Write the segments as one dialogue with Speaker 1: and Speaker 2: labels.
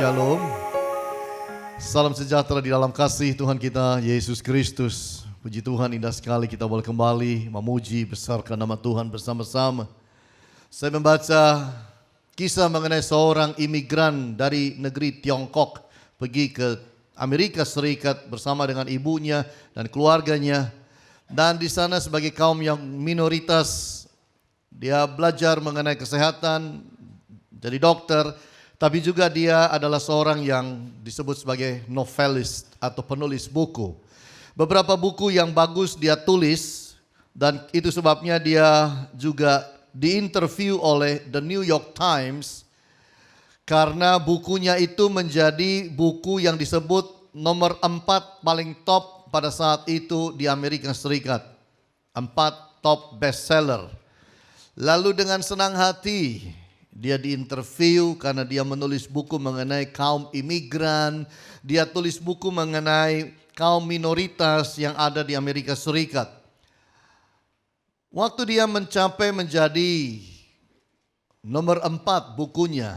Speaker 1: Shalom. Salam sejahtera di dalam kasih Tuhan kita Yesus Kristus. Puji Tuhan, indah sekali kita boleh kembali memuji besarkan nama Tuhan bersama-sama. Saya membaca kisah mengenai seorang imigran dari negeri Tiongkok pergi ke Amerika Serikat bersama dengan ibunya dan keluarganya. Dan di sana sebagai kaum yang minoritas, dia belajar mengenai kesehatan, jadi dokter. Tapi juga dia adalah seorang yang disebut sebagai novelis atau penulis buku. Beberapa buku yang bagus dia tulis, dan itu sebabnya dia juga diinterview oleh The New York Times karena bukunya itu menjadi buku yang disebut nomor 4 paling top pada saat itu di Amerika Serikat. 4 top bestseller. Lalu dengan senang hati dia diinterview karena dia menulis buku mengenai kaum imigran. Dia tulis buku mengenai kaum minoritas yang ada di Amerika Serikat. Waktu dia mencapai menjadi nomor 4 bukunya,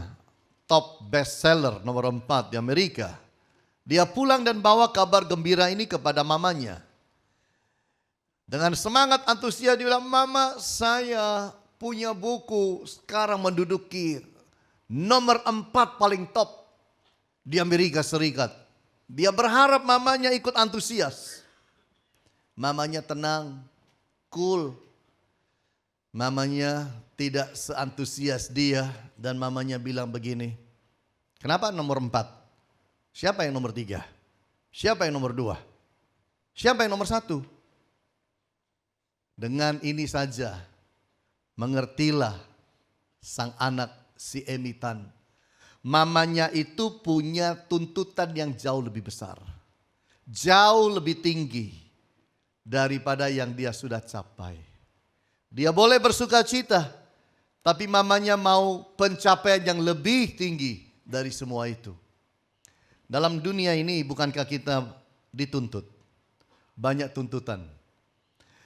Speaker 1: top bestseller nomor 4 di Amerika, dia pulang dan bawa kabar gembira ini kepada mamanya. Dengan semangat antusias dia bilang, "Mama, saya punya buku sekarang menduduki nomor 4 paling top di Amerika Serikat." Dia berharap mamanya ikut antusias. Mamanya tenang, cool. Mamanya tidak seantusias dia dan mamanya bilang begini, "Kenapa nomor 4? Siapa yang nomor 3? Siapa yang nomor 2? Siapa yang nomor 1? Dengan ini saja mengertilah sang anak si Emitan. Mamanya itu punya tuntutan yang jauh lebih besar. Jauh lebih tinggi daripada yang dia sudah capai. Dia boleh bersuka cita, tapi mamanya mau pencapaian yang lebih tinggi dari semua itu. Dalam dunia ini bukankah kita dituntut? Banyak tuntutan.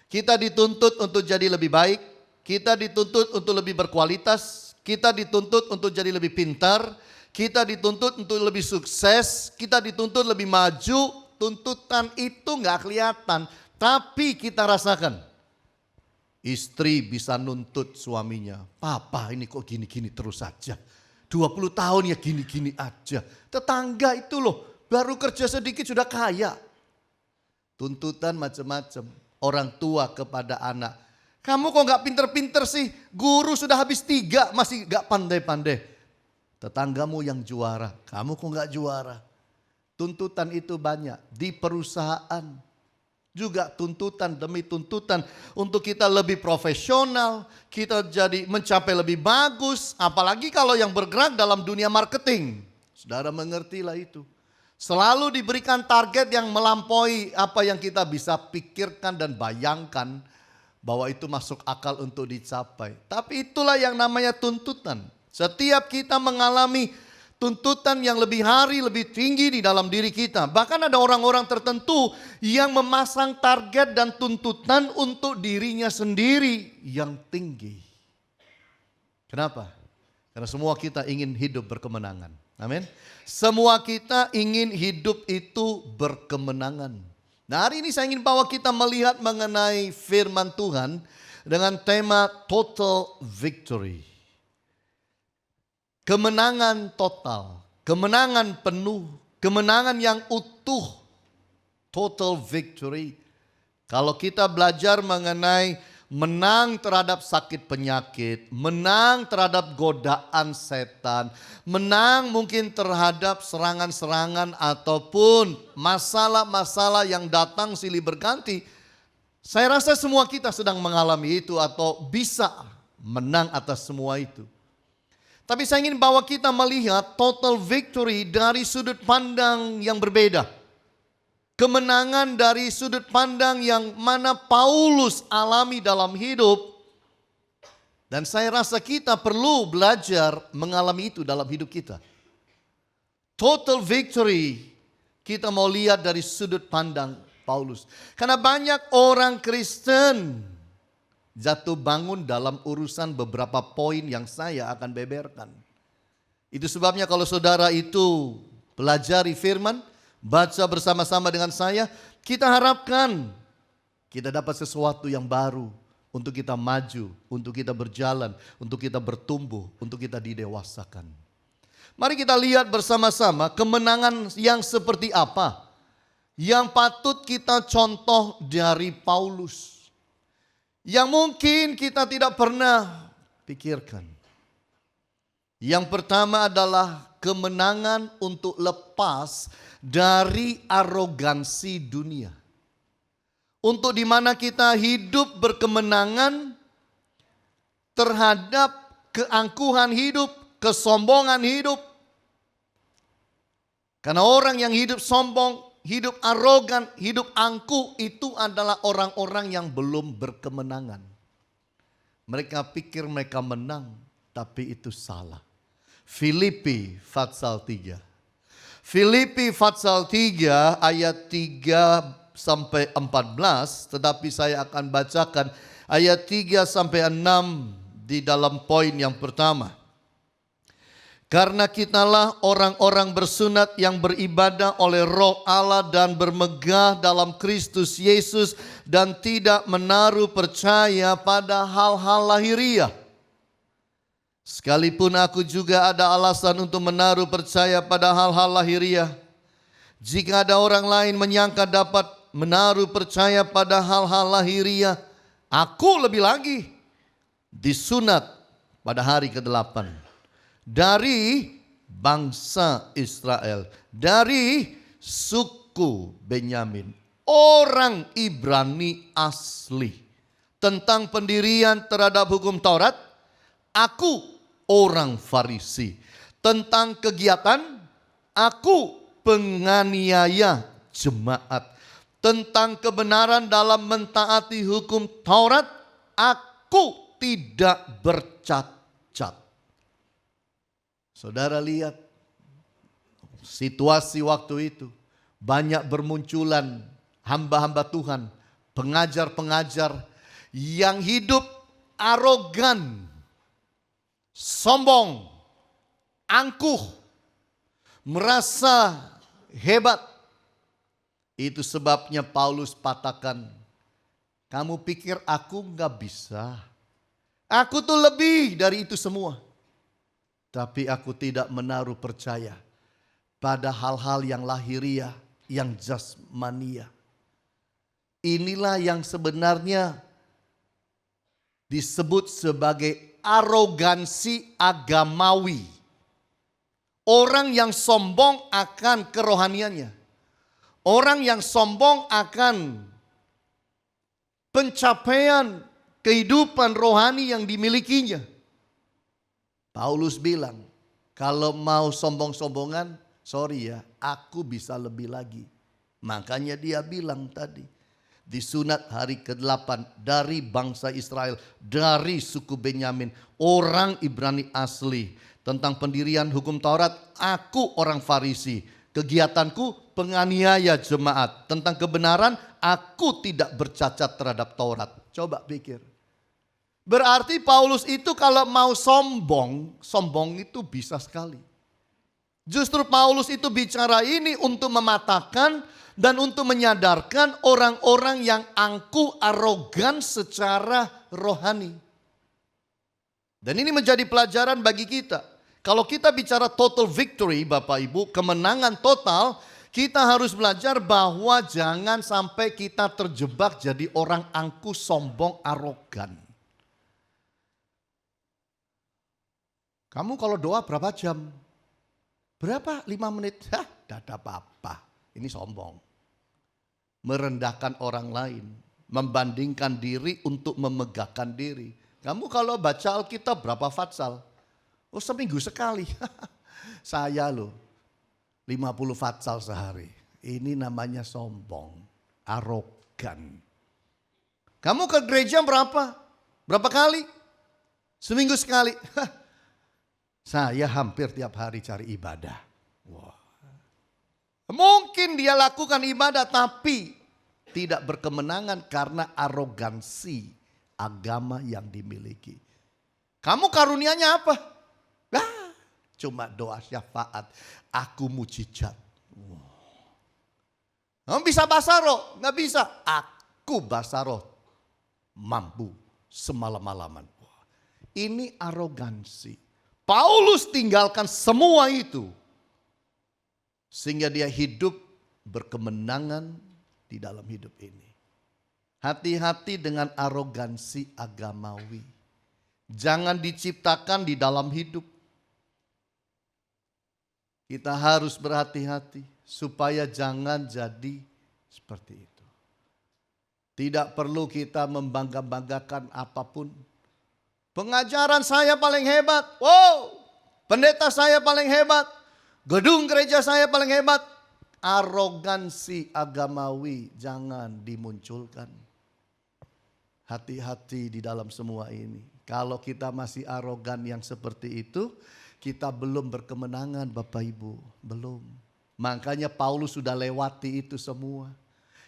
Speaker 1: Kita dituntut untuk jadi lebih baik. Kita dituntut untuk lebih berkualitas, kita dituntut untuk jadi lebih pintar, kita dituntut untuk lebih sukses, kita dituntut lebih maju. Tuntutan itu gak kelihatan, tapi kita rasakan. Istri bisa nuntut suaminya, "Papa ini kok gini-gini terus saja. 20 tahun ya gini-gini aja." Tetangga itu loh, baru kerja sedikit sudah kaya. Tuntutan macam-macam, orang tua kepada anak. "Kamu kok gak pinter-pinter sih? Guru sudah habis 3 masih gak pandai-pandai." Tetanggamu yang juara, kamu kok gak juara? Tuntutan itu banyak. Di perusahaan juga tuntutan demi tuntutan untuk kita lebih profesional, kita jadi mencapai lebih bagus. Apalagi kalau yang bergerak dalam dunia marketing. Saudara mengertilah itu. Selalu diberikan target yang melampaui apa yang kita bisa pikirkan dan bayangkan bahwa itu masuk akal untuk dicapai. Tapi itulah yang namanya tuntutan. Setiap kita mengalami tuntutan yang lebih hari, lebih tinggi di dalam diri kita. Bahkan ada orang-orang tertentu yang memasang target dan tuntutan untuk dirinya sendiri yang tinggi. Kenapa? Karena semua kita ingin hidup berkemenangan. Amin. Semua kita ingin hidup itu berkemenangan. Nah, hari ini saya ingin bawa kita melihat mengenai firman Tuhan dengan tema total victory. Kemenangan total, kemenangan penuh, kemenangan yang utuh. Total victory. Kalau kita belajar mengenai menang terhadap sakit penyakit, menang terhadap godaan setan, menang mungkin terhadap serangan-serangan ataupun masalah-masalah yang datang silih berganti. Saya rasa semua kita sedang mengalami itu atau bisa menang atas semua itu. Tapi saya ingin bawa kita melihat total victory dari sudut pandang yang berbeda. Kemenangan dari sudut pandang yang mana Paulus alami dalam hidup. Dan saya rasa kita perlu belajar mengalami itu dalam hidup kita. Total victory kita mau lihat dari sudut pandang Paulus. Karena banyak orang Kristen jatuh bangun dalam urusan beberapa poin yang saya akan beberkan. Itu sebabnya kalau saudara itu pelajari firman, baca bersama-sama dengan saya, kita harapkan kita dapat sesuatu yang baru untuk kita maju, untuk kita berjalan, untuk kita bertumbuh, untuk kita didewasakan. Mari kita lihat bersama-sama kemenangan yang seperti apa yang patut kita contoh dari Paulus, yang mungkin kita tidak pernah pikirkan. Yang pertama adalah kemenangan untuk lepas dari arogansi dunia. Untuk di mana kita hidup berkemenangan terhadap keangkuhan hidup, kesombongan hidup. Karena orang yang hidup sombong, hidup arogan, hidup angkuh itu adalah orang-orang yang belum berkemenangan. Mereka pikir mereka menang, tapi itu salah. Filipi pasal 3. Filipi pasal 3 ayat 3 sampai 14, tetapi saya akan bacakan ayat 3 sampai 6 di dalam poin yang pertama. Karena kitalah orang-orang bersunat yang beribadah oleh Roh Allah dan bermegah dalam Kristus Yesus dan tidak menaruh percaya pada hal-hal lahiriah. Sekalipun aku juga ada alasan untuk menaruh percaya pada hal-hal lahiriah. Jika ada orang lain menyangka dapat menaruh percaya pada hal-hal lahiriah, aku lebih lagi disunat pada hari ke-8. Dari bangsa Israel, dari suku Benyamin, orang Ibrani asli. Tentang pendirian terhadap hukum Taurat, aku orang Farisi. Tentang kegiatan, aku penganiaya jemaat. Tentang kebenaran dalam mentaati hukum Taurat, aku tidak bercacat. Saudara lihat situasi waktu itu, banyak bermunculan hamba-hamba Tuhan, pengajar-pengajar yang hidup arogan, sombong, angkuh, merasa hebat. Itu sebabnya Paulus katakan, kamu pikir aku gak bisa? Aku tuh lebih dari itu semua. Tapi aku tidak menaruh percaya pada hal-hal yang lahiriah, yang jasmania. Inilah yang sebenarnya disebut sebagai arogansi agamawi. Orang yang sombong akan kerohaniannya. Orang yang sombong akan pencapaian kehidupan rohani yang dimilikinya. Paulus bilang, kalau mau sombong-sombongan, sorry ya, aku bisa lebih lagi. Makanya dia bilang tadi, disunat hari ke-8 dari bangsa Israel, dari suku Benyamin, orang Ibrani asli. Tentang pendirian hukum Taurat, aku orang Farisi. Kegiatanku penganiaya jemaat. Tentang kebenaran, aku tidak bercacat terhadap Taurat. Coba pikir. Berarti Paulus itu kalau mau sombong itu bisa sekali. Justru Paulus itu bicara ini untuk mematahkan dan untuk menyadarkan orang-orang yang angkuh, arogan secara rohani. Dan ini menjadi pelajaran bagi kita. Kalau kita bicara total victory, Bapak Ibu, kemenangan total, kita harus belajar bahwa jangan sampai kita terjebak jadi orang angkuh, sombong, arogan. Kamu kalau doa berapa jam? Berapa? 5 menit? Hah, tidak ada apa-apa. Ini sombong. Merendahkan orang lain. Membandingkan diri untuk memegahkan diri. Kamu kalau baca Alkitab berapa fatsal? Oh, seminggu sekali. Saya loh 50 fatsal sehari. Ini namanya sombong. Arogan. Kamu ke gereja berapa? Berapa kali? Seminggu sekali. Saya hampir tiap hari cari ibadah. Wah. Mungkin dia lakukan ibadah tapi tidak berkemenangan karena arogansi agama yang dimiliki. Kamu karunianya apa? Cuma doa syafaat, aku mujizat. Kamu bisa bahasa roh? Nggak bisa. Aku bahasa roh mampu semalam-malaman. Ini arogansi. Paulus tinggalkan semua itu. Sehingga dia hidup berkemenangan di dalam hidup ini. Hati-hati dengan arogansi agamawi. Jangan diciptakan di dalam hidup. Kita harus berhati-hati supaya jangan jadi seperti itu. Tidak perlu kita membangga-banggakan apapun. Pengajaran saya paling hebat. Wow, pendeta saya paling hebat. Gedung gereja saya paling hebat. Arogansi agamawi jangan dimunculkan. Hati-hati di dalam semua ini. Kalau kita masih arogan yang seperti itu, kita belum berkemenangan Bapak Ibu. Belum. Makanya Paulus sudah lewati itu semua.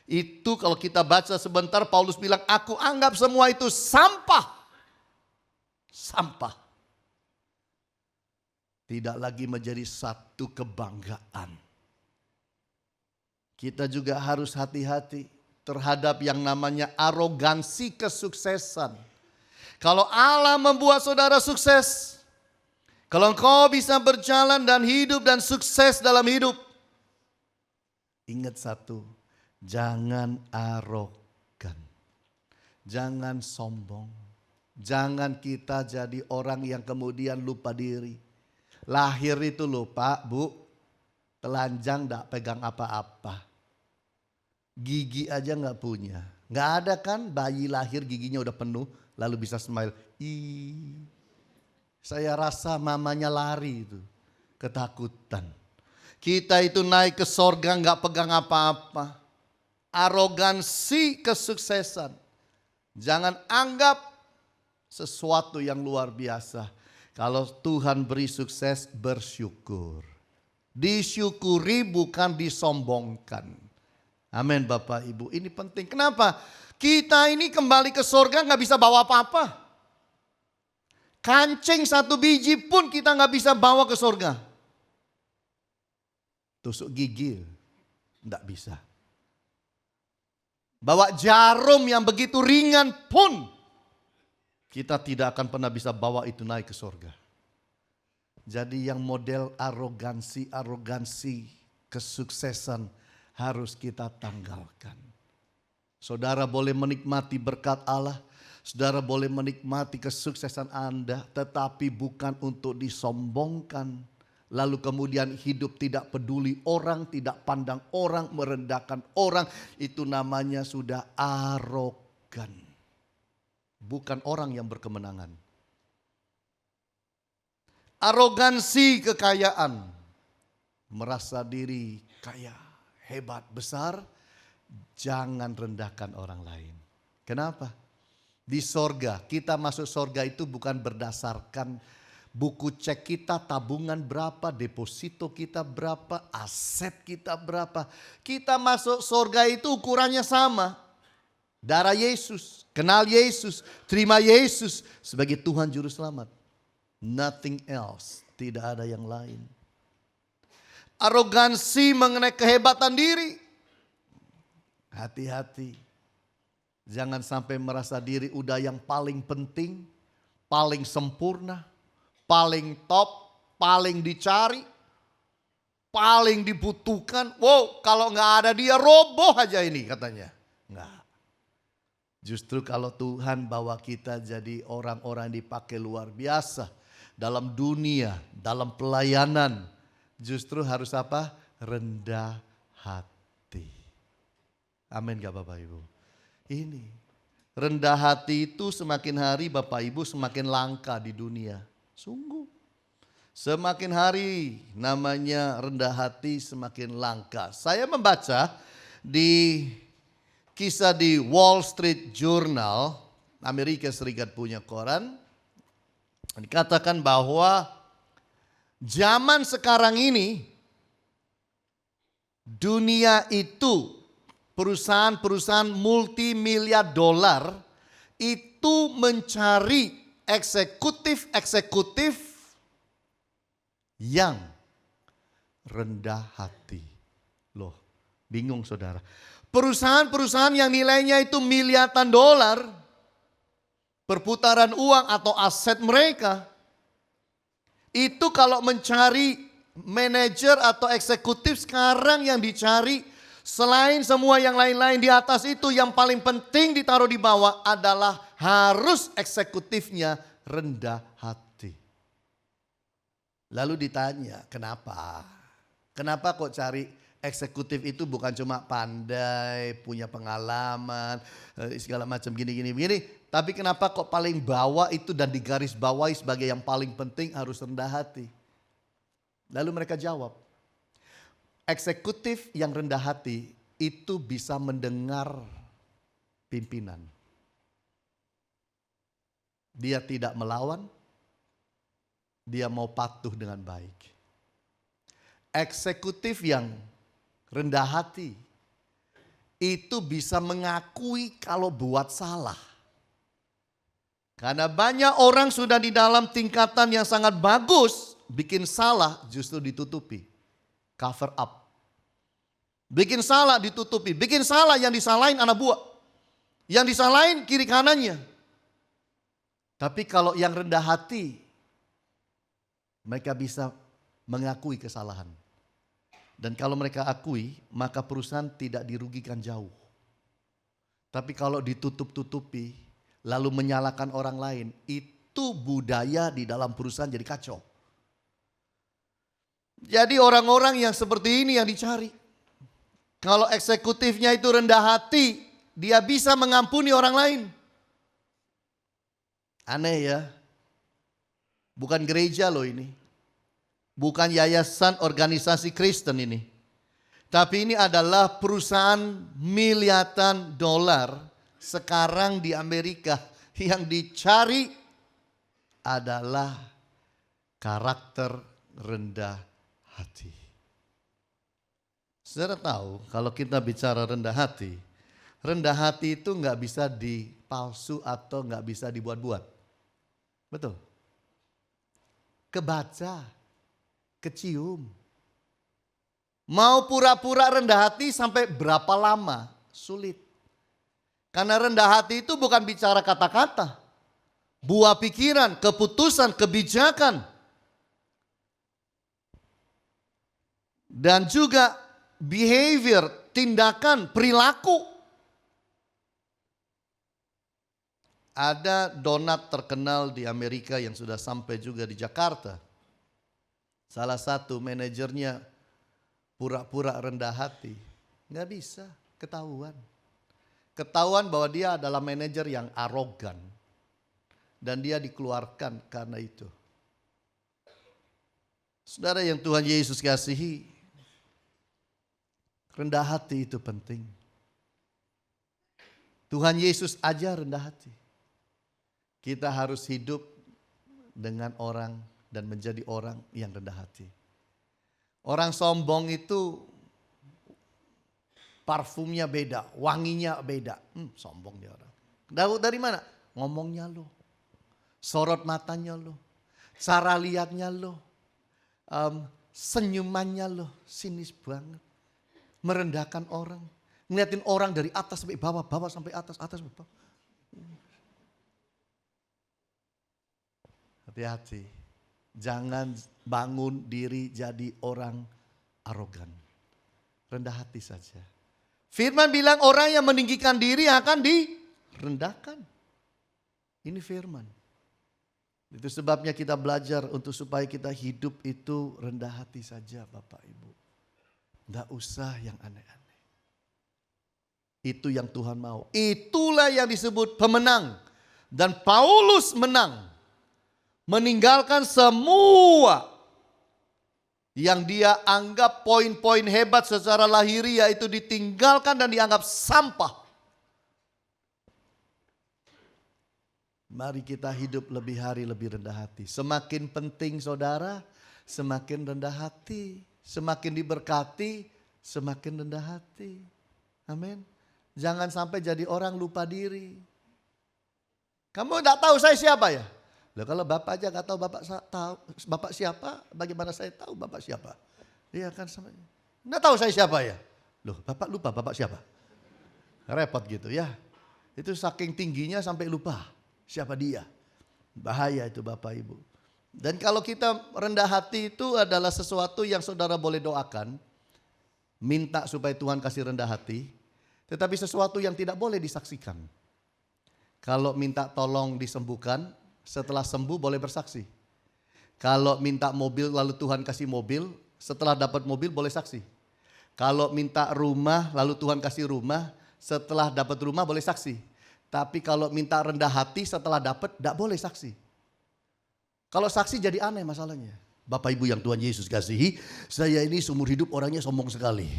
Speaker 1: Itu kalau kita baca sebentar, Paulus bilang, aku anggap semua itu sampah. Sampah. Tidak lagi menjadi satu kebanggaan. Kita juga harus hati-hati terhadap yang namanya arogansi kesuksesan. Kalau Allah membuat saudara sukses, kalau engkau bisa berjalan dan hidup dan sukses dalam hidup, ingat satu, jangan arogan, jangan sombong. Jangan kita jadi orang yang kemudian lupa diri. Lahir itu lupa, Bu, telanjang gak pegang apa-apa. Gigi aja gak punya. Gak ada kan bayi lahir giginya udah penuh lalu bisa smile. Saya rasa mamanya lari itu, ketakutan. Kita itu naik ke sorga gak pegang apa-apa. Arogansi kesuksesan. Jangan anggap sesuatu yang luar biasa. Kalau Tuhan beri sukses, bersyukur. Disyukuri bukan disombongkan. Amin Bapak Ibu. Ini penting. Kenapa? Kita ini kembali ke sorga gak bisa bawa apa-apa. Kancing satu biji pun kita gak bisa bawa ke sorga. Tusuk gigi, gak bisa. Bawa jarum yang begitu ringan pun kita tidak akan pernah bisa bawa itu naik ke sorga. Jadi yang model arogansi kesuksesan harus kita tanggalkan. Saudara boleh menikmati berkat Allah. Saudara boleh menikmati kesuksesan Anda. Tetapi bukan untuk disombongkan. Lalu kemudian hidup tidak peduli orang, tidak pandang orang, merendahkan orang. Itu namanya sudah arogan. Bukan orang yang berkemenangan. Arogansi kekayaan. Merasa diri kaya, hebat, besar. Jangan rendahkan orang lain. Kenapa? Di sorga, kita masuk sorga itu bukan berdasarkan buku cek kita, tabungan berapa, deposito kita berapa, aset kita berapa. Kita masuk sorga itu ukurannya sama. Darah Yesus, kenal Yesus, terima Yesus sebagai Tuhan Juru Selamat. Nothing else, tidak ada yang lain. Arogansi mengenai kehebatan diri. Hati-hati. Jangan sampai merasa diri udah yang paling penting, paling sempurna, paling top, paling dicari, paling dibutuhkan. Wow, kalau nggak ada dia roboh aja ini katanya. Nggak. Justru kalau Tuhan bawa kita jadi orang-orang yang dipakai luar biasa dalam dunia, dalam pelayanan, justru harus apa? Rendah hati. Amin gak Bapak Ibu? Ini rendah hati itu semakin hari Bapak Ibu semakin langka di dunia. Sungguh. Semakin hari namanya rendah hati semakin langka. Saya membaca di kisah di Wall Street Journal, Amerika Serikat punya koran. Dikatakan bahwa zaman sekarang ini dunia itu perusahaan-perusahaan multimiliar dolar itu mencari eksekutif-eksekutif yang rendah hati. Loh, bingung saudara. Perusahaan-perusahaan yang nilainya itu miliaran dolar, perputaran uang atau aset mereka, itu kalau mencari manajer atau eksekutif sekarang yang dicari, selain semua yang lain-lain di atas itu, yang paling penting ditaruh di bawah adalah harus eksekutifnya rendah hati. Lalu ditanya, kenapa? Kenapa kok cari eksekutif itu bukan cuma pandai, punya pengalaman, segala macam gini. Tapi kenapa kok paling bawah itu dan digaris bawahi sebagai yang paling penting harus rendah hati? Lalu mereka jawab, eksekutif yang rendah hati itu bisa mendengar pimpinan. Dia tidak melawan, dia mau patuh dengan baik. Eksekutif yang rendah hati itu bisa mengakui kalau buat salah. Karena banyak orang sudah di dalam tingkatan yang sangat bagus, bikin salah justru ditutupi, cover up. Bikin salah ditutupi, bikin salah yang disalahin anak buah, yang disalahin kiri kanannya. Tapi kalau yang rendah hati, mereka bisa mengakui kesalahan. Dan kalau mereka akui, maka perusahaan tidak dirugikan jauh. Tapi kalau ditutup-tutupi, lalu menyalahkan orang lain, itu budaya di dalam perusahaan jadi kacau. Jadi orang-orang yang seperti ini yang dicari. Kalau eksekutifnya itu rendah hati, dia bisa mengampuni orang lain. Aneh ya. Bukan gereja loh ini. Bukan yayasan organisasi Kristen ini. Tapi ini adalah perusahaan miliaran dolar sekarang di Amerika. Yang dicari adalah karakter rendah hati. Saudara tahu kalau kita bicara rendah hati itu nggak bisa dipalsu atau nggak bisa dibuat-buat. Betul. Kebaca. Kecium. Mau pura-pura rendah hati sampai berapa lama? Sulit. Karena rendah hati itu bukan bicara kata-kata. Buah pikiran, keputusan, kebijakan. Dan juga behavior, tindakan, perilaku. Ada donat terkenal di Amerika yang sudah sampai juga di Jakarta. Salah satu manajernya pura-pura rendah hati. Nggak bisa, ketahuan. Ketahuan bahwa dia adalah manajer yang arogan. Dan dia dikeluarkan karena itu. Saudara yang Tuhan Yesus kasihi, rendah hati itu penting. Tuhan Yesus aja rendah hati. Kita harus hidup dengan orang dan menjadi orang yang rendah hati. Orang sombong itu parfumnya beda, wanginya beda. Sombong dia orang. Dari mana? Ngomongnya lo, sorot matanya lo, cara lihatnya lo, senyumannya lo, sinis banget. Merendahkan orang, ngeliatin orang dari atas sampai bawah, bawah sampai atas, atas sampai bawah. Hati-hati, jangan bangun diri jadi orang arogan. Rendah hati saja. Firman bilang orang yang meninggikan diri akan direndahkan. Ini firman. Itu sebabnya kita belajar untuk supaya kita hidup itu rendah hati saja Bapak Ibu. Tidak usah yang aneh-aneh. Itu yang Tuhan mau. Itulah yang disebut pemenang. Dan Paulus menang. Meninggalkan semua yang dia anggap poin-poin hebat secara lahiriah itu ditinggalkan dan dianggap sampah. Mari kita hidup lebih hari lebih rendah hati. Semakin penting saudara, semakin rendah hati. Semakin diberkati, semakin rendah hati. Amin. Jangan sampai jadi orang lupa diri. Kamu tidak tahu saya siapa ya? Loh, kalau Bapak aja gak tahu Bapak siapa, bagaimana saya tahu Bapak siapa? Iya kan sama. Nggak tahu saya siapa ya? Loh, Bapak lupa Bapak siapa? Repot gitu ya. Itu saking tingginya sampai lupa siapa dia. Bahaya itu Bapak Ibu. Dan kalau kita rendah hati itu adalah sesuatu yang saudara boleh doakan. Minta supaya Tuhan kasih rendah hati. Tetapi sesuatu yang tidak boleh disaksikan. Kalau minta tolong disembuhkan, setelah sembuh boleh bersaksi. Kalau minta mobil lalu Tuhan kasih mobil, setelah dapat mobil boleh saksi. Kalau minta rumah lalu Tuhan kasih rumah, setelah dapat rumah boleh saksi. Tapi kalau minta rendah hati setelah dapat tidak boleh saksi. Kalau saksi jadi aneh masalahnya. Bapak Ibu yang Tuhan Yesus kasihi, saya ini seumur hidup orangnya sombong sekali.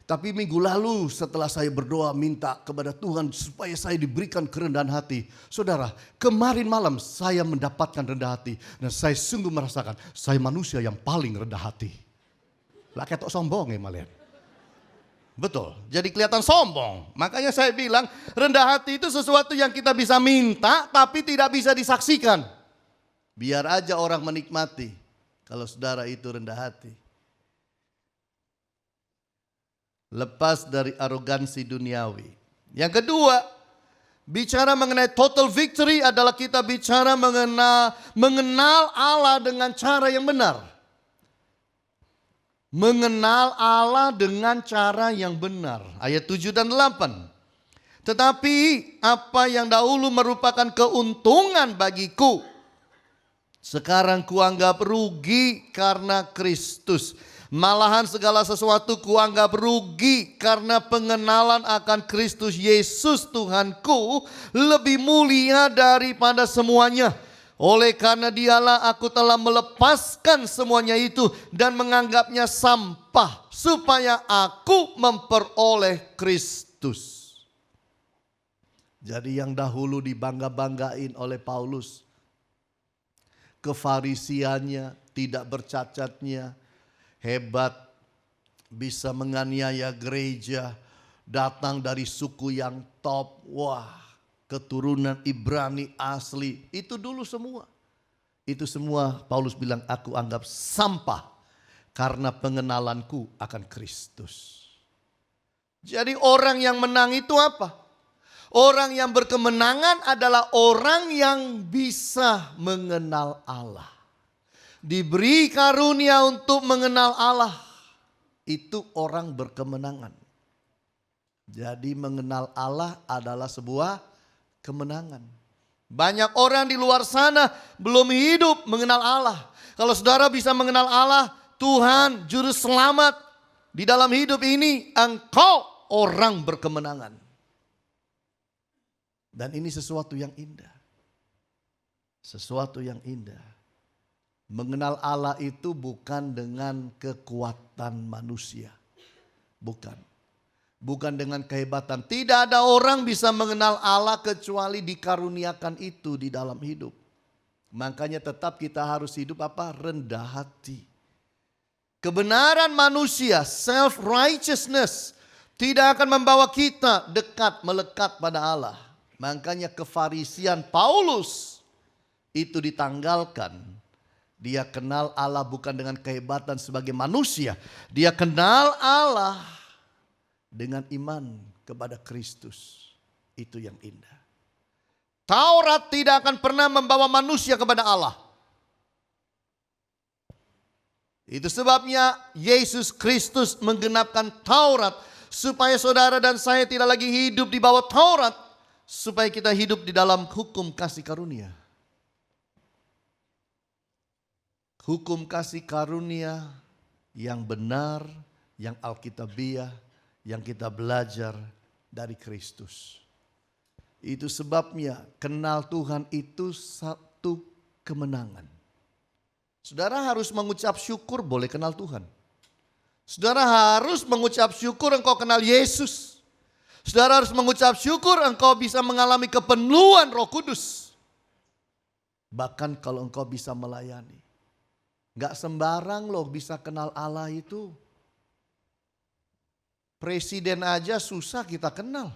Speaker 1: Tapi minggu lalu setelah saya berdoa minta kepada Tuhan supaya saya diberikan kerendahan hati. Saudara, kemarin malam saya mendapatkan rendah hati. Dan saya sungguh merasakan saya manusia yang paling rendah hati. Lah ketok sombong ya malian. Betul, jadi kelihatan sombong. Makanya saya bilang rendah hati itu sesuatu yang kita bisa minta tapi tidak bisa disaksikan. Biar aja orang menikmati kalau saudara itu rendah hati. Lepas dari arogansi duniawi. Yang kedua, bicara mengenai total victory adalah kita bicara mengenal Allah dengan cara yang benar. Mengenal Allah dengan cara yang benar. Ayat 7 dan 8. Tetapi apa yang dahulu merupakan keuntungan bagiku, sekarang kuanggap rugi karena Kristus. Malahan segala sesuatu kuanggap rugi karena pengenalan akan Kristus Yesus Tuhanku lebih mulia daripada semuanya. Oleh karena dialah aku telah melepaskan semuanya itu dan menganggapnya sampah supaya aku memperoleh Kristus. Jadi yang dahulu dibangga-banggain oleh Paulus, kefarisiannya, tidak bercacatnya, hebat, bisa menganiaya gereja, datang dari suku yang top, wah, keturunan Ibrani asli, itu dulu semua. Itu semua Paulus bilang aku anggap sampah karena pengenalanku akan Kristus. Jadi orang yang menang itu apa? Orang yang berkemenangan adalah orang yang bisa mengenal Allah. Diberi karunia untuk mengenal Allah. Itu orang berkemenangan. Jadi mengenal Allah adalah sebuah kemenangan. Banyak orang di luar sana belum hidup mengenal Allah. Kalau saudara bisa mengenal Allah, Tuhan juru selamat di dalam hidup ini, engkau orang berkemenangan. Dan ini sesuatu yang indah. Sesuatu yang indah. Mengenal Allah itu bukan dengan kekuatan manusia. Bukan. Bukan dengan kehebatan. Tidak ada orang bisa mengenal Allah kecuali dikaruniakan itu di dalam hidup. Makanya tetap kita harus hidup apa? Rendah hati. Kebenaran manusia, self-righteousness, tidak akan membawa kita dekat, melekat pada Allah. Makanya kefarisian Paulus itu ditanggalkan. Dia kenal Allah bukan dengan kehebatan sebagai manusia. Dia kenal Allah dengan iman kepada Kristus. Itu yang indah. Taurat tidak akan pernah membawa manusia kepada Allah. Itu sebabnya Yesus Kristus menggenapkan Taurat. Supaya saudara dan saya tidak lagi hidup di bawah Taurat. Supaya kita hidup di dalam hukum kasih karunia. Hukum kasih karunia yang benar, yang alkitabiah, yang kita belajar dari Kristus. Itu sebabnya kenal Tuhan itu satu kemenangan. Saudara harus mengucap syukur boleh kenal Tuhan. Saudara harus mengucap syukur engkau kenal Yesus. Saudara harus mengucap syukur engkau bisa mengalami kepenuhan Roh Kudus. Bahkan kalau engkau bisa melayani. Gak sembarang loh bisa kenal Allah itu. Presiden aja susah kita kenal.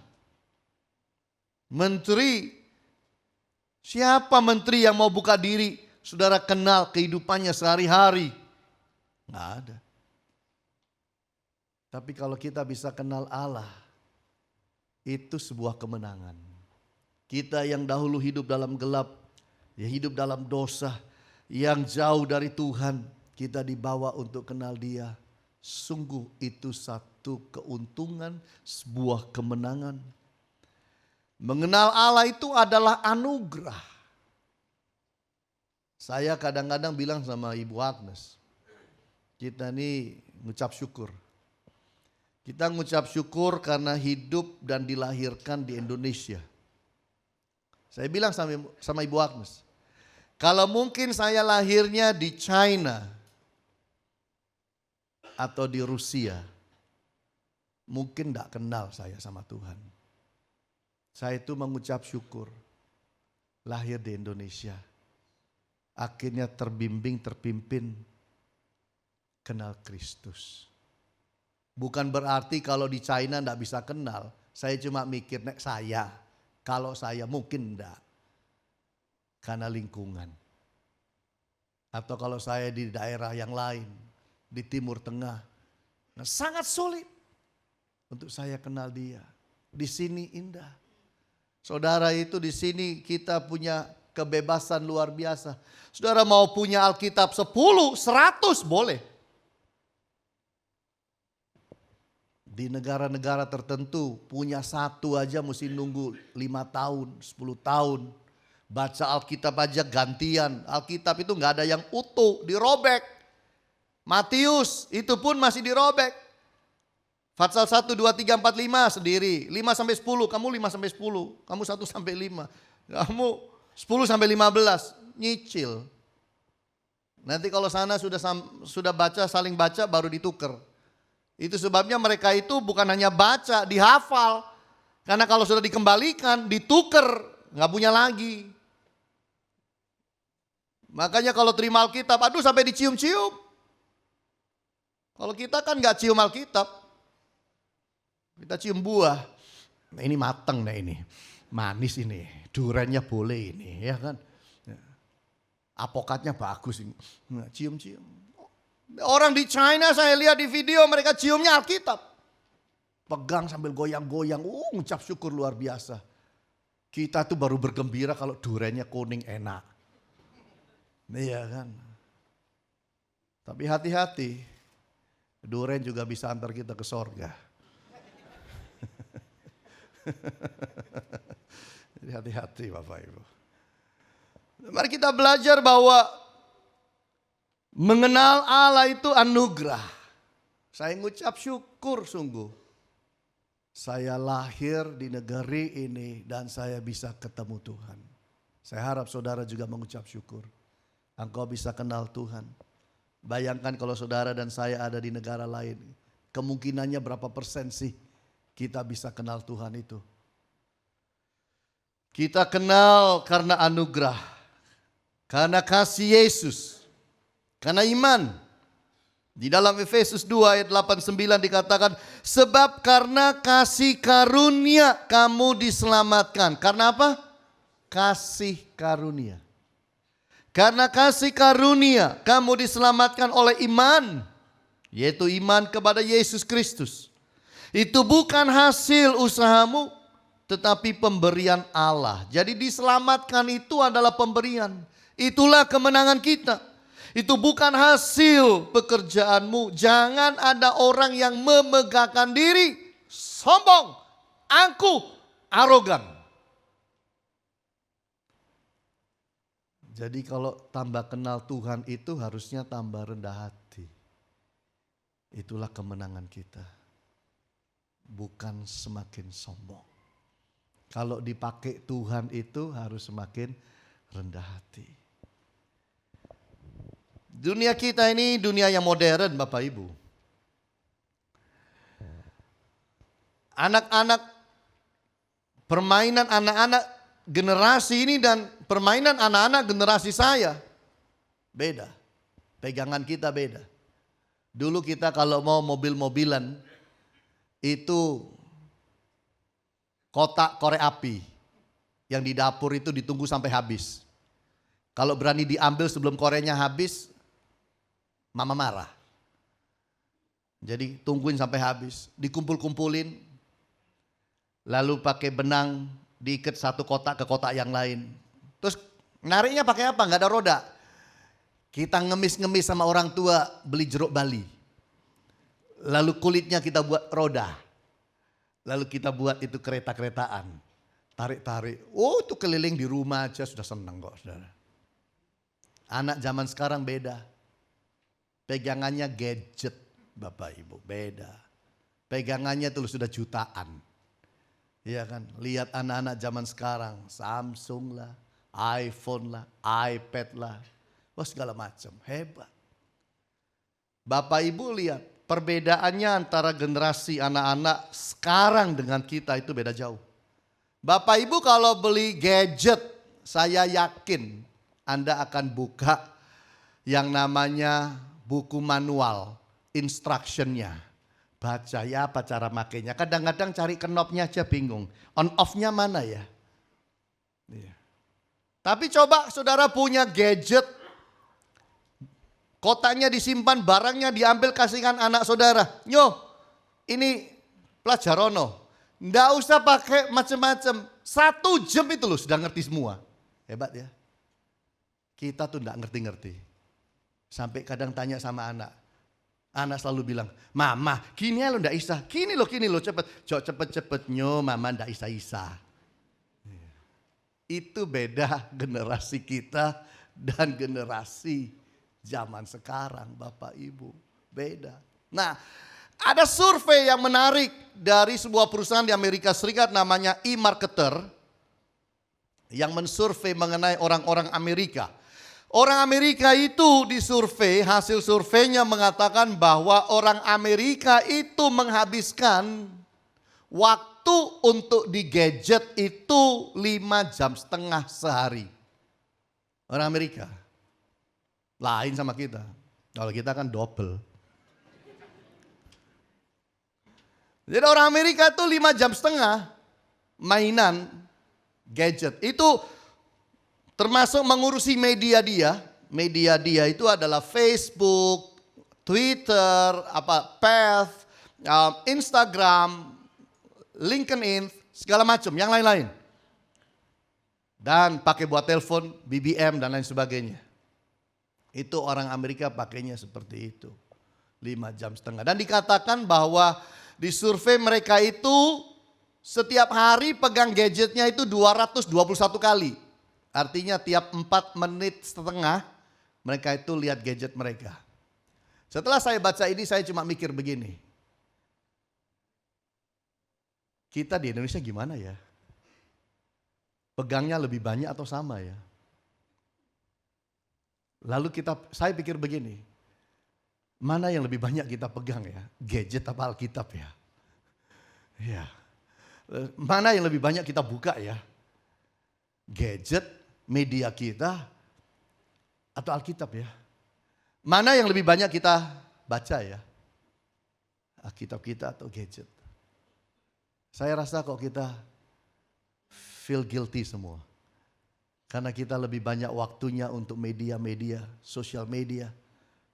Speaker 1: Menteri Siapa menteri yang mau buka diri? Saudara kenal kehidupannya sehari-hari. Nggak ada. Tapi kalau kita bisa kenal Allah, itu sebuah kemenangan. Kita yang dahulu hidup dalam gelap, ya hidup dalam dosa, yang jauh dari Tuhan, kita dibawa untuk kenal Dia. Sungguh itu satu keuntungan, sebuah kemenangan. Mengenal Allah itu adalah anugerah. Saya kadang-kadang bilang sama Ibu Agnes, kita ini ngucap syukur. Kita ngucap syukur karena hidup dan dilahirkan di Indonesia. Saya bilang sama Ibu Agnes, kalau mungkin saya lahirnya di China atau di Rusia, mungkin tidak kenal saya sama Tuhan. Saya itu mengucap syukur lahir di Indonesia. Akhirnya terbimbing, terpimpin kenal Kristus. Bukan berarti kalau di China tidak bisa kenal. Saya cuma mikir saya. Kalau saya mungkin tidak. Karena lingkungan. Atau kalau saya di daerah yang lain. Di Timur Tengah. Nah, sangat sulit untuk saya kenal Dia. Di sini indah. Saudara, itu di sini kita punya kebebasan luar biasa. Saudara mau punya Alkitab 10, 100 boleh. Di negara-negara tertentu punya satu aja mesti nunggu 5 tahun, 10 tahun. Baca Alkitab aja gantian. Alkitab itu nggak ada yang utuh, dirobek. Matius itu pun masih dirobek. Fatsal 1, 2, 3, 4, 5 sendiri. 5 sampai 10, kamu 5 sampai 10. Kamu 1 sampai 5. Kamu 10 sampai 15, nyicil. Nanti kalau sana sudah baca, saling baca baru ditukar. Itu sebabnya mereka itu bukan hanya baca, dihafal. Karena kalau sudah dikembalikan, ditukar, nggak punya lagi. Makanya kalau terima Alkitab, aduh sampai dicium-cium. Kalau kita kan nggak cium Alkitab. Kita cium buah, nah ini mateng nih ini, manis ini, duriannya boleh ini, ya kan. Apokatnya bagus ini, nah, cium-cium. Orang di China saya lihat di video mereka ciumnya Alkitab. Pegang sambil goyang-goyang, ngucap syukur luar biasa. Kita tuh baru bergembira kalau duriannya kuning enak. Iya kan. Tapi hati-hati, durian juga bisa antar kita ke sorga. Jadi hati-hati Bapak Ibu. Mari kita belajar bahwa mengenal Allah itu anugerah. Saya ngucap syukur sungguh. Saya lahir di negeri ini dan saya bisa ketemu Tuhan. Saya harap saudara juga mengucap syukur. Engkau bisa kenal Tuhan. Bayangkan kalau saudara dan saya ada di negara lain. Kemungkinannya berapa persen sih kita bisa kenal Tuhan itu. Kita kenal karena anugerah. Karena kasih Yesus. Karena iman. Di dalam Efesus 2 ayat 8-9 dikatakan. Sebab karena kasih karunia kamu diselamatkan. Karena apa? Kasih karunia. Karena kasih karunia kamu diselamatkan oleh iman. Yaitu iman kepada Yesus Kristus. Itu bukan hasil usahamu, tetapi pemberian Allah. Jadi diselamatkan itu adalah pemberian. Itulah kemenangan kita. Itu bukan hasil pekerjaanmu. Jangan ada orang yang memegahkan diri, sombong, angkuh, arogan. Jadi kalau tambah kenal Tuhan itu harusnya tambah rendah hati. Itulah kemenangan kita. Bukan semakin sombong. Kalau dipakai Tuhan itu harus semakin rendah hati. Dunia kita ini dunia yang modern Bapak Ibu. Anak-anak, permainan anak-anak generasi ini dan permainan anak-anak generasi saya beda. Pegangan kita beda. Dulu kita kalau mau mobil-mobilan itu kotak korek api. Yang di dapur itu ditunggu sampai habis. Kalau berani diambil sebelum korenya habis, mama marah. Jadi tungguin sampai habis, dikumpul-kumpulin, lalu pakai benang diikat satu kotak ke kotak yang lain. Terus nariknya pakai apa? Nggak ada roda. Kita ngemis-ngemis sama orang tua beli jeruk Bali. Lalu kulitnya kita buat roda. Lalu kita buat itu kereta-keretaan. Tarik-tarik. Oh, itu keliling di rumah aja sudah senang kok, saudara. Anak zaman sekarang beda. Pegangannya gadget, Bapak Ibu, beda. Pegangannya itu sudah jutaan. Iya kan? Lihat anak-anak zaman sekarang, Samsung lah, iPhone lah, iPad lah. Wah, segala macam, hebat. Bapak Ibu lihat perbedaannya antara generasi anak-anak sekarang dengan kita itu beda jauh. Bapak Ibu kalau beli gadget, saya yakin Anda akan buka yang namanya buku manual, instructionnya. Baca ya apa cara makainya. Kadang-kadang cari knobnya aja bingung. On off-nya mana ya? Iya. Tapi coba saudara punya gadget, kotaknya disimpan, barangnya diambil kasihkan anak saudara. Nyo, ini pelajarono. Nggak usah pakai macam-macam. 1 jam itu loh sudah ngerti semua. Hebat ya. Kita tuh nggak ngerti-ngerti. Sampai kadang tanya sama anak. Anak selalu bilang, mama gini lo ndak isa. Gini lo cepet. Jok cepet-cepet nyo mama ndak isa-isa. Itu beda generasi kita dan generasi zaman sekarang Bapak Ibu. Beda. Nah, ada survei yang menarik dari sebuah perusahaan di Amerika Serikat namanya eMarketer yang mensurvei mengenai orang-orang Amerika. Orang Amerika itu disurvei, hasil surveinya mengatakan bahwa orang Amerika itu menghabiskan waktu untuk di gadget itu 5,5 jam sehari. Orang Amerika. Lain sama kita. Kalau kita kan double. Jadi orang Amerika tuh 5,5 jam mainan gadget. Itu termasuk mengurusi media dia. Media dia itu adalah Facebook, Twitter, Path, Instagram, LinkedIn, segala macam, yang lain-lain. Dan pakai buat telepon, BBM dan lain sebagainya. Itu orang Amerika pakainya seperti itu. 5,5 jam. Dan dikatakan bahwa di survei mereka itu setiap hari pegang gadgetnya itu 221 kali. Artinya tiap 4 menit setengah mereka itu lihat gadget mereka. Setelah saya baca ini saya cuma mikir begini. Kita di Indonesia gimana ya? Pegangnya lebih banyak atau sama ya? Lalu saya pikir begini. Mana yang lebih banyak kita pegang ya? Gadget apa Alkitab ya? Ya. Mana yang lebih banyak kita buka ya? Gadget, media kita, atau Alkitab ya? Mana yang lebih banyak kita baca ya? Alkitab kita atau gadget? Saya rasa kok kita feel guilty semua. Karena kita lebih banyak waktunya untuk media-media, sosial media,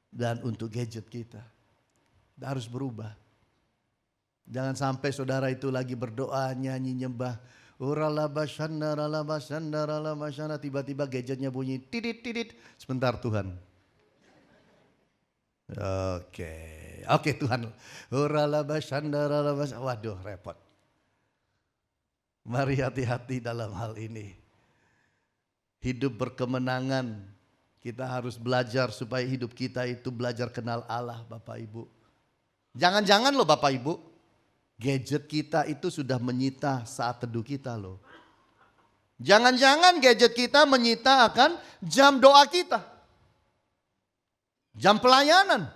Speaker 1: dan untuk gadget kita. Harus berubah. Jangan sampai saudara itu lagi berdoa, nyanyi, nyembah. Tiba-tiba gadgetnya bunyi, tidit. Sebentar Tuhan. Oke Tuhan. Waduh repot. Mari hati-hati dalam hal ini. Hidup berkemenangan, kita harus belajar supaya hidup kita itu belajar kenal Allah Bapak Ibu. Jangan-jangan loh Bapak Ibu, gadget kita itu sudah menyita saat teduh kita loh. Jangan-jangan gadget kita menyita akan jam doa kita. Jam pelayanan.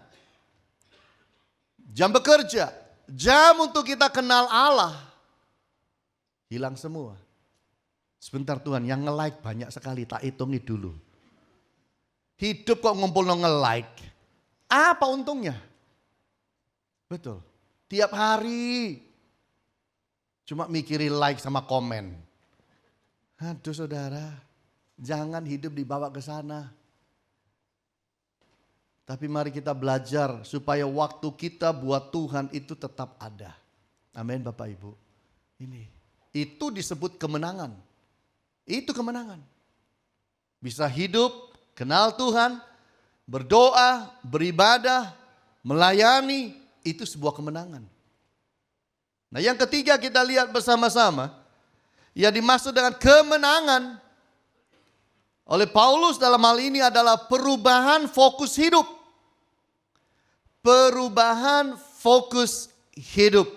Speaker 1: Jam bekerja. Jam untuk kita kenal Allah. Hilang semua. Sebentar Tuhan, yang nge-like banyak sekali, tak hitungi dulu. Hidup kok ngumpul nge-like. Apa untungnya? Betul. Tiap hari cuma mikirin like sama komen. Aduh saudara, jangan hidup dibawa ke sana. Tapi mari kita belajar supaya waktu kita buat Tuhan itu tetap ada. Amin Bapak Ibu. Itu disebut kemenangan. Itu kemenangan. Bisa hidup, kenal Tuhan, berdoa, beribadah, melayani, itu sebuah kemenangan. Nah yang ketiga kita lihat bersama-sama, ya dimaksud dengan kemenangan oleh Paulus dalam hal ini adalah perubahan fokus hidup. Perubahan fokus hidup.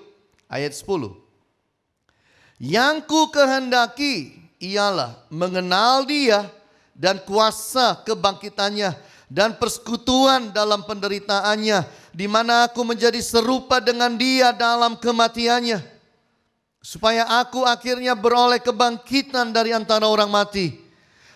Speaker 1: Ayat 10. Yang ku kehendaki ialah mengenal Dia dan kuasa kebangkitannya dan persekutuan dalam penderitaannya, di mana aku menjadi serupa dengan Dia dalam kematiannya, supaya aku akhirnya beroleh kebangkitan dari antara orang mati.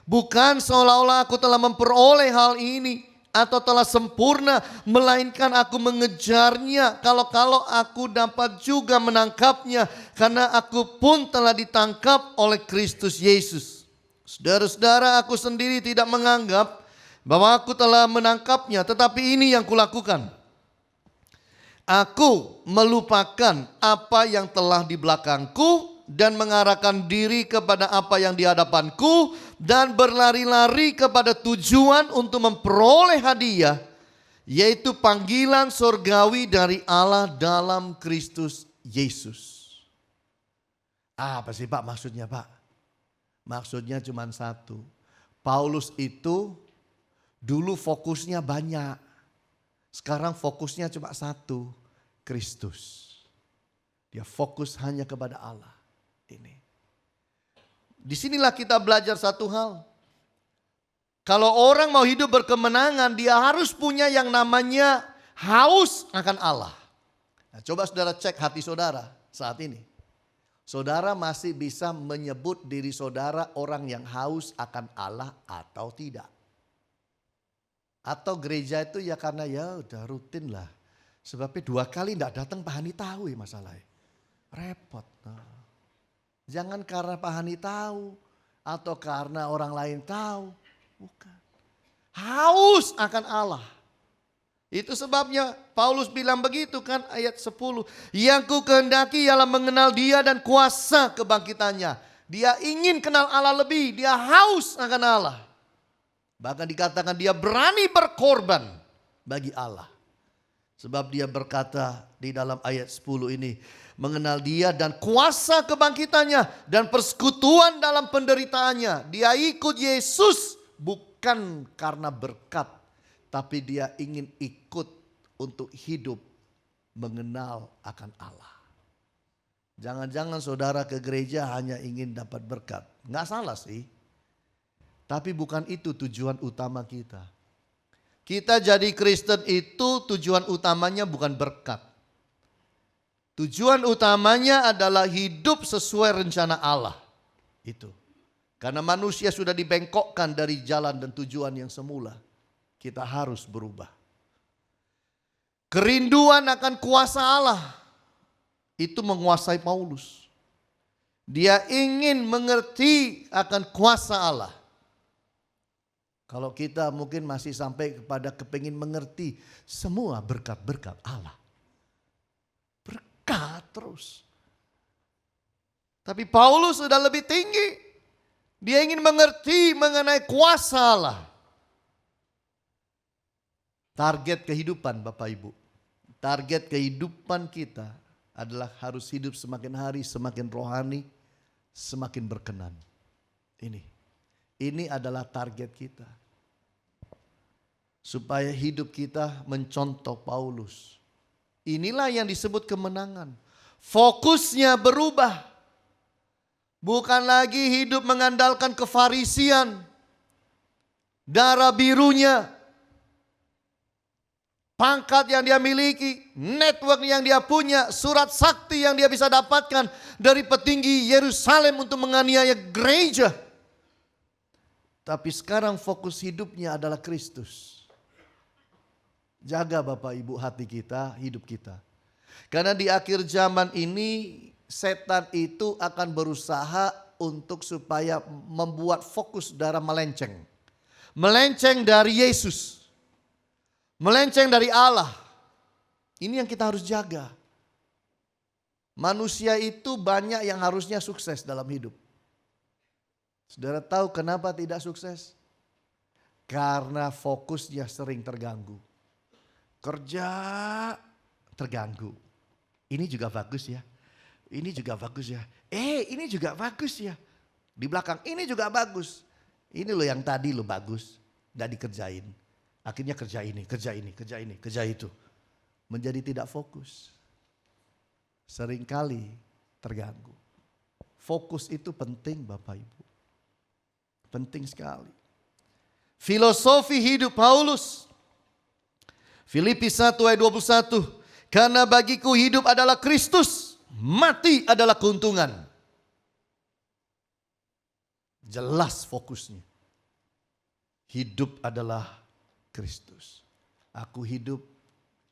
Speaker 1: Bukan seolah-olah aku telah memperoleh hal ini atau telah sempurna, melainkan aku mengejarnya kalau aku dapat juga menangkapnya, karena aku pun telah ditangkap oleh Kristus Yesus. Saudara-saudara, aku sendiri tidak menganggap bahwa aku telah menangkapnya, tetapi ini yang kulakukan. Aku melupakan apa yang telah di belakangku dan mengarahkan diri kepada apa yang di hadapanku, dan berlari-lari kepada tujuan untuk memperoleh hadiah, yaitu panggilan surgawi dari Allah dalam Kristus Yesus. Apa sih Pak maksudnya Pak? Maksudnya cuma satu. Paulus itu dulu fokusnya banyak. Sekarang fokusnya cuma satu, Kristus. Dia fokus hanya kepada Allah. Disinilah kita belajar satu hal. Kalau orang mau hidup berkemenangan, dia harus punya yang namanya haus akan Allah. Nah, coba saudara cek hati saudara saat ini. Saudara masih bisa menyebut diri saudara orang yang haus akan Allah atau tidak? Atau gereja itu ya karena ya udah rutin lah. Sebabnya 2 kali tidak datang Pak Hani tahu ya masalahnya. Repot. Nah. Jangan karena Pak Hani tahu atau karena orang lain tahu. Bukan. Haus akan Allah. Itu sebabnya Paulus bilang begitu kan ayat 10. Yang ku kehendaki ialah mengenal Dia dan kuasa kebangkitannya. Dia ingin kenal Allah lebih. Dia haus akan Allah. Bahkan dikatakan dia berani berkorban bagi Allah. Sebab dia berkata di dalam ayat 10 ini, mengenal Dia dan kuasa kebangkitannya dan persekutuan dalam penderitaannya. Dia ikut Yesus bukan karena berkat, tapi dia ingin ikut untuk hidup mengenal akan Allah. Jangan-jangan saudara ke gereja hanya ingin dapat berkat. Nggak salah sih. Tapi bukan itu tujuan utama kita. Kita jadi Kristen itu tujuan utamanya bukan berkat. Tujuan utamanya adalah hidup sesuai rencana Allah. Itu. Karena manusia sudah dibengkokkan dari jalan dan tujuan yang semula. Kita harus berubah. Kerinduan akan kuasa Allah. Itu menguasai Paulus. Dia ingin mengerti akan kuasa Allah. Kalau kita mungkin masih sampai kepada kepingin mengerti semua berkat-berkat Allah. Berkat terus. Tapi Paulus sudah lebih tinggi. Dia ingin mengerti mengenai kuasa Allah. Target kehidupan Bapak Ibu. Target kehidupan kita adalah harus hidup semakin hari semakin rohani, semakin berkenan. Ini adalah target kita. Supaya hidup kita mencontoh Paulus. Inilah yang disebut kemenangan. Fokusnya berubah. Bukan lagi hidup mengandalkan kefarisian. Darah birunya. Pangkat yang dia miliki. Network yang dia punya. Surat sakti yang dia bisa dapatkan dari petinggi Yerusalem untuk menganiaya gereja. Tapi sekarang fokus hidupnya adalah Kristus. Jaga Bapak Ibu hati kita, hidup kita. Karena di akhir zaman ini setan itu akan berusaha untuk supaya membuat fokus saudara melenceng. Melenceng dari Yesus. Melenceng dari Allah. Ini yang kita harus jaga. Manusia itu banyak yang harusnya sukses dalam hidup. Saudara tahu kenapa tidak sukses? Karena fokusnya sering terganggu. Kerja terganggu. Ini juga bagus ya. Ini juga bagus ya. Ini juga bagus ya. Di belakang ini juga bagus. Ini loh yang tadi loh bagus. Gak dikerjain. Akhirnya kerja ini, kerja ini, kerja ini, kerja itu. Menjadi tidak fokus. Seringkali terganggu. Fokus itu penting Bapak Ibu. Penting sekali. Filosofi hidup Paulus. Filipi 1 ayat 21. Karena bagiku hidup adalah Kristus. Mati adalah keuntungan. Jelas fokusnya. Hidup adalah Kristus. Aku hidup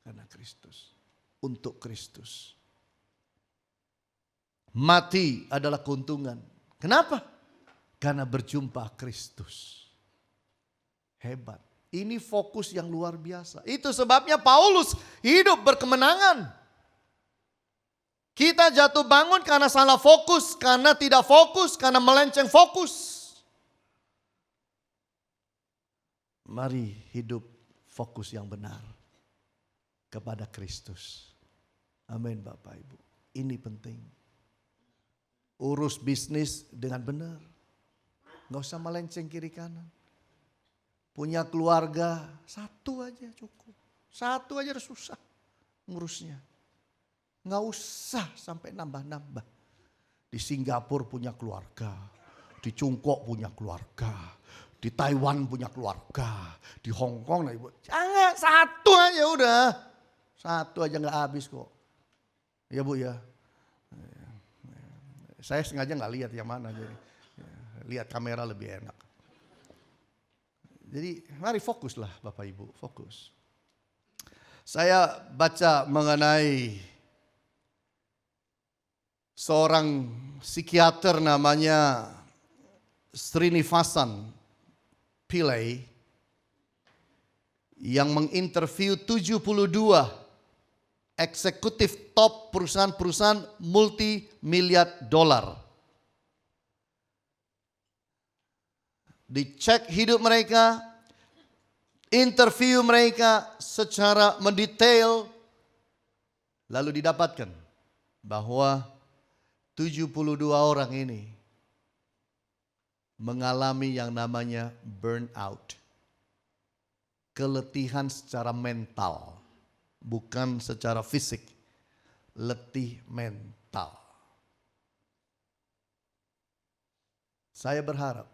Speaker 1: karena Kristus. Untuk Kristus. Mati adalah keuntungan. Kenapa? Karena berjumpa Kristus. Hebat. Ini fokus yang luar biasa. Itu sebabnya Paulus hidup berkemenangan. Kita jatuh bangun karena salah fokus. Karena tidak fokus. Karena melenceng fokus. Mari hidup fokus yang benar kepada Kristus. Amin Bapak Ibu. Ini penting. Urus bisnis dengan benar. Gak usah melenceng kiri kanan. Punya keluarga, satu aja cukup. Satu aja udah susah ngurusnya. Gak usah sampai nambah-nambah. Di Singapura punya keluarga. Di Cungkok punya keluarga. Di Taiwan punya keluarga. Di Hong Kong. Jangan, satu aja udah. Satu aja gak habis kok. Ya Bu ya. Saya sengaja gak lihat yang mana. Jadi. Lihat kamera lebih enak. Jadi mari fokuslah Bapak Ibu. Fokus. Saya baca mengenai seorang psikiater namanya Srinivasan Pillai yang menginterview 72 eksekutif top perusahaan-perusahaan multi-miliar dolar. Dicek hidup mereka, interview mereka secara mendetail, lalu didapatkan bahwa 72 orang ini mengalami yang namanya burnout. Keletihan secara mental, bukan secara fisik. Letih mental. Saya berharap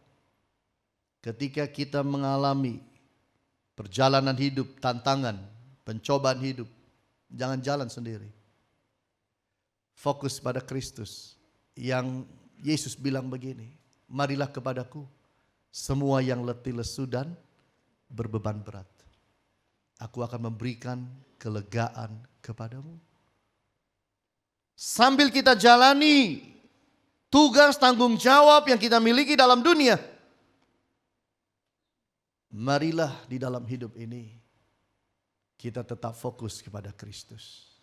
Speaker 1: ketika kita mengalami perjalanan hidup, tantangan, pencobaan hidup, jangan jalan sendiri. Fokus pada Kristus yang Yesus bilang begini, marilah kepadaku semua yang letih lesu dan berbeban berat. Aku akan memberikan kelegaan kepadamu. Sambil kita jalani tugas tanggung jawab yang kita miliki dalam dunia, marilah di dalam hidup ini kita tetap fokus kepada Kristus.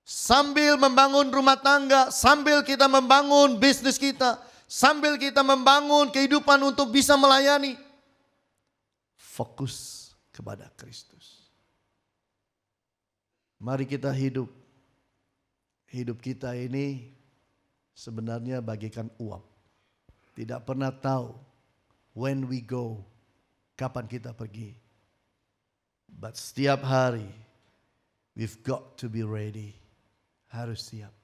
Speaker 1: Sambil membangun rumah tangga, sambil kita membangun bisnis kita, sambil kita membangun kehidupan untuk bisa melayani, fokus kepada Kristus. Mari kita hidup. Hidup kita ini sebenarnya bagaikan uap. Tidak pernah tahu when we go, kapan kita pergi. But setiap hari we've got to be ready. Harus siap.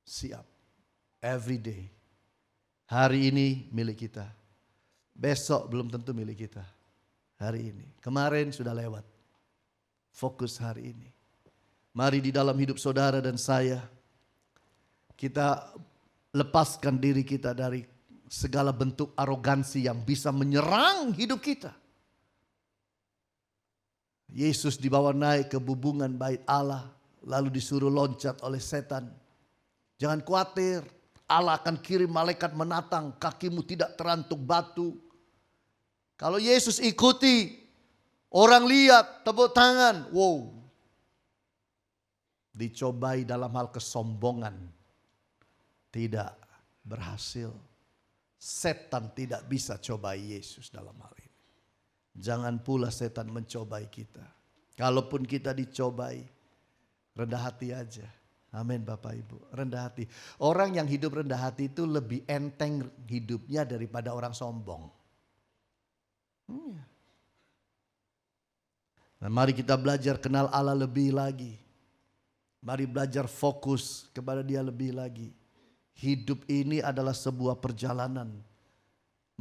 Speaker 1: Siap. Every day. Hari ini milik kita. Besok belum tentu milik kita. Hari ini. Kemarin sudah lewat. Fokus hari ini. Mari di dalam hidup saudara dan saya, kita lepaskan diri kita dari segala bentuk arogansi yang bisa menyerang hidup kita. Yesus dibawa naik ke bubungan bait Allah, lalu disuruh loncat oleh setan. Jangan khawatir, Allah akan kirim malaikat menatang, kakimu tidak terantuk batu. Kalau Yesus ikuti, orang lihat, tepuk tangan, wow. Dicobai dalam hal kesombongan, tidak berhasil. Setan tidak bisa cobai Yesus dalam hal ini. Jangan pula setan mencobai kita. Kalaupun kita dicobai, rendah hati aja. Amin Bapak Ibu, rendah hati. Orang yang hidup rendah hati itu lebih enteng hidupnya daripada orang sombong. Nah, mari kita belajar kenal Allah lebih lagi. Mari belajar fokus kepada Dia lebih lagi. Hidup ini adalah sebuah perjalanan.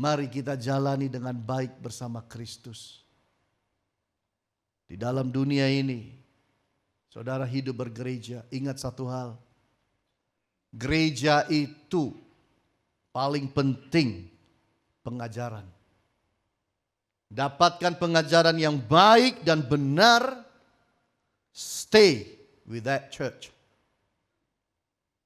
Speaker 1: Mari kita jalani dengan baik bersama Kristus. Di dalam dunia ini, saudara hidup bergereja, ingat satu hal. Gereja itu paling penting pengajaran. Dapatkan pengajaran yang baik dan benar, stay with that church.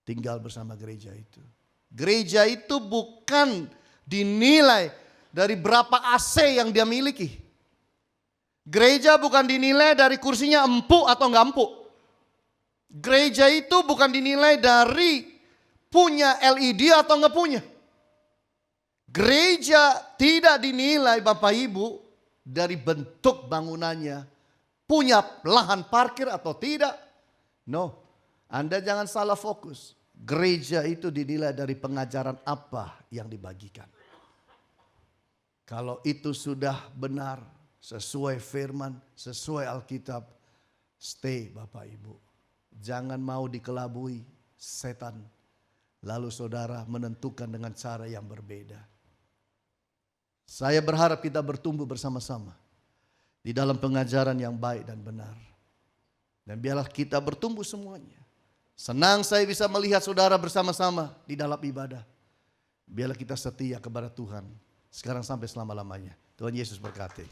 Speaker 1: Tinggal bersama gereja itu. Gereja itu bukan dinilai dari berapa AC yang dia miliki. Gereja bukan dinilai dari kursinya empuk atau enggak empuk. Gereja itu bukan dinilai dari punya LED atau enggak punya. Gereja tidak dinilai Bapak Ibu dari bentuk bangunannya. Punya lahan parkir atau tidak. No, Anda jangan salah fokus. Gereja itu dinilai dari pengajaran apa yang dibagikan. Kalau itu sudah benar, sesuai firman, sesuai Alkitab, stay Bapak Ibu. Jangan mau dikelabui setan. Lalu saudara menentukan dengan cara yang berbeda. Saya berharap kita bertumbuh bersama-sama di dalam pengajaran yang baik dan benar. Dan biarlah kita bertumbuh semuanya. Senang saya bisa melihat saudara bersama-sama di dalam ibadah. Biarlah kita setia kepada Tuhan sekarang sampai selama-lamanya. Tuhan Yesus berkati.